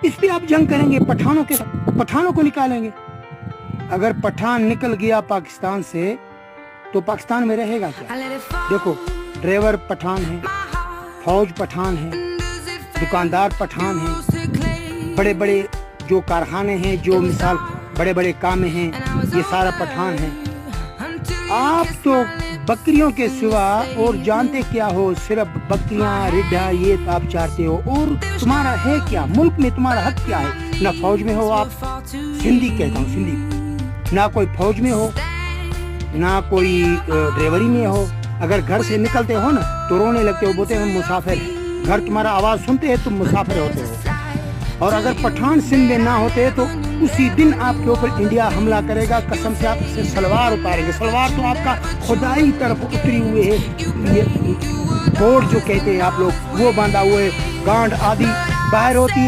इस पे आप जंग करेंगे पठानों के साथ, पठानों को निकालेंगे। अगर पठान निकल गया पाकिस्तान से तो पाकिस्तान में रहेगा क्या? देखो, ड्राइवर पठान है, फौज पठान है, दुकानदार पठान है, बड़े बड़े जो कारखाने हैं, जो मिसाल बड़े बड़े काम हैं, ये सारा पठान है। आप तो बकरियों के सिवा और जानते क्या हो? सिर्फ बकरियां, रिड्ढा, ये तो आप चाहते हो। और तुम्हारा है क्या? मुल्क में तुम्हारा हक क्या है? ना फौज में हो आप, सिंधी कहता हूँ, सिंधी, ना कोई फौज में हो, ना कोई ड्राइवरी में हो। अगर घर से निकलते हो ना तो रोने लगते हो, बोलते हैं मुसाफिर हैं। घर तुम्हारा आवाज़ सुनते हैं तुम मुसाफिर होते हो। और अगर पठान सिंध में ना होते तो उसी दिन आपके ऊपर इंडिया हमला करेगा। कसम से आप से सलवार उतारेंगे। सलवार तो आपका खुदाई तरफ उतरी हुई है, ये कोट जो कहते हैं आप लोग, वो बांधा हुआ है, गांड आदि बाहर होती है।